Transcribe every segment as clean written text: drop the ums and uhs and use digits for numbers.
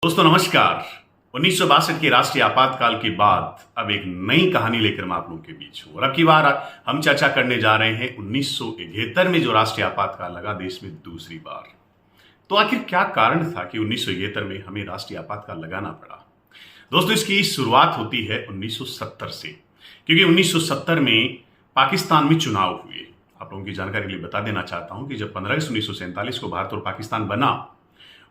दोस्तों नमस्कार। 1962 के राष्ट्रीय आपातकाल के बाद अब एक नई कहानी लेकर मैं आप लोगों के बीच हूं और अब की बार हम चर्चा करने जा रहे हैं 1971 में जो राष्ट्रीय आपातकाल लगा देश में दूसरी बार। तो आखिर क्या कारण था कि 1971 में हमें राष्ट्रीय आपातकाल लगाना पड़ा। दोस्तों इसकी शुरुआत होती है 1970 से, क्योंकि 1970 में पाकिस्तान में चुनाव हुए। आप लोगों की जानकारी के लिए बता देना चाहता हूं कि जब 15 अगस्त 1947 को भारत और पाकिस्तान बना,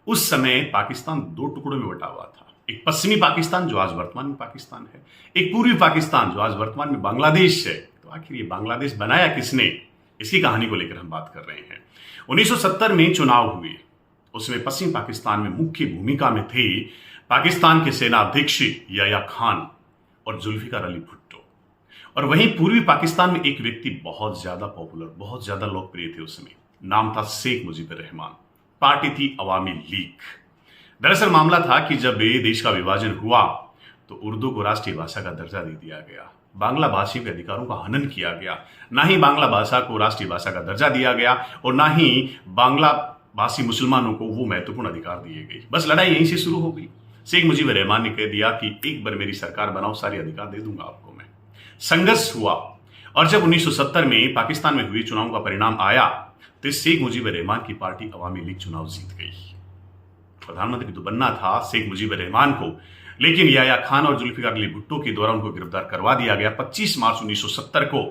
उस समय पाकिस्तान दो टुकड़ों में बटा हुआ था। एक पश्चिमी पाकिस्तान जो आज वर्तमान में पाकिस्तान है, एक पूर्वी पाकिस्तान जो आज वर्तमान में बांग्लादेश है। तो आखिर ये बांग्लादेश बनाया किसने, इसकी कहानी को लेकर हम बात कर रहे हैं। 1970 में चुनाव हुए, उसमें पश्चिमी पाकिस्तान में मुख्य भूमिका में थे पाकिस्तान के सेना अध्यक्ष याह्या खान और जुल्फिकार अली भुट्टो। और वहीं पूर्वी पाकिस्तान में एक व्यक्ति बहुत ज्यादा पॉपुलर, बहुत ज्यादा लोकप्रिय थे उस समय, नाम था शेख मुजीबुर रहमान। पार्टी थी अवामी लीग। दरअसल मामला था कि जब देश का विभाजन हुआ तो उर्दू को राष्ट्रीय भाषा का दर्जा दे दिया गया, बांग्ला भाषियों के अधिकारों का हनन किया गया। ना ही बांग्ला भाषा को राष्ट्रीय भाषा का दर्जा दिया गया और ना ही बांग्ला भाषी मुसलमानों को वो महत्वपूर्ण अधिकार दिए गए। बस लड़ाई यहीं से शुरू हो गई। शेख मुजीबुर रहमान ने कह दिया कि एक बार मेरी सरकार बनाओ, सारे अधिकार दे दूंगा आपको मैं। संघर्ष हुआ और जब 1970 में पाकिस्तान में हुए चुनाव का परिणाम आया तो शेख मुजीबुर रहमान की पार्टी अवामी लीग चुनाव जीत गई। प्रधानमंत्री तो बनना था शेख मुजीबुर रहमान को, लेकिन याह्या खान और जुल्फिकार अली भुट्टो के द्वारा उनको गिरफ्तार करवा दिया गया 25 मार्च 1970 को।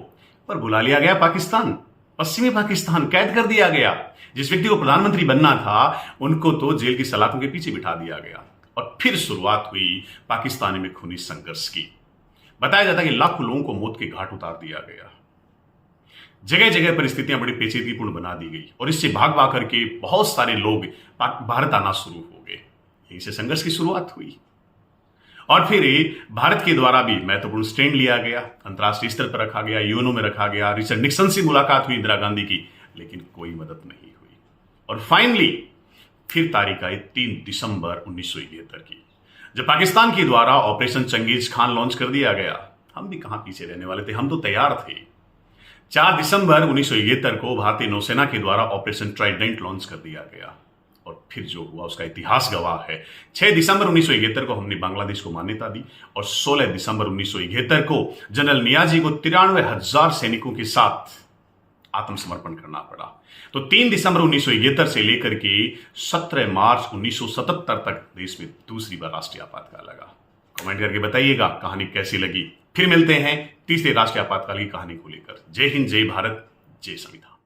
पर बुला लिया गया पाकिस्तान, पश्चिमी पाकिस्तान, कैद कर दिया गया। जिस व्यक्ति को प्रधानमंत्री बनना था उनको तो जेल की सलाखों के पीछे बिठा दिया गया। और फिर शुरुआत हुई पाकिस्तान में खूनी संघर्ष की। बताया जाता है कि लाखों लोगों को मौत के घाट उतार दिया गया। जगह जगह परिस्थितियां बड़ी पेचीदगीपूर्ण बना दी गई और इससे भाग भाग करके बहुत सारे लोग भारत आना शुरू हो गए। यहीं से संघर्ष की शुरुआत हुई और फिर भारत के द्वारा भी महत्वपूर्ण स्टैंड लिया गया, अंतर्राष्ट्रीय स्तर पर रखा गया, यूएनओ में रखा गया। रिचर्ड निक्सन से मुलाकात हुई इंदिरा गांधी की, लेकिन कोई मदद नहीं हुई। और फाइनली फिर तारीख आई 3 दिसंबर 1971 की, जब पाकिस्तान के द्वारा ऑपरेशन चंगेज खान लॉन्च कर दिया गया। हम भी कहां पीछे रहने वाले थे, हम तो तैयार थे। 4 दिसंबर 1971 को भारतीय नौसेना के द्वारा ऑपरेशन ट्राइडेंट लॉन्च कर दिया गया और फिर जो हुआ उसका इतिहास गवाह है। 6 दिसंबर 1971 को हमने बांग्लादेश को मान्यता दी और 16 दिसंबर 1971 को जनरल नियाजी को 93,000 सैनिकों के साथ आत्मसमर्पण करना पड़ा। तो 3 दिसंबर 1971 से लेकर के 17 मार्च 1977 तक देश में दूसरी बार राष्ट्रीय आपातकाल लगा। कमेंट करके बताइएगा कहानी कैसी लगी। फिर मिलते हैं तीसरे राष्ट्रीय आपातकाल की कहानी को लेकर। जय हिंद, जय भारत, जय संविधान।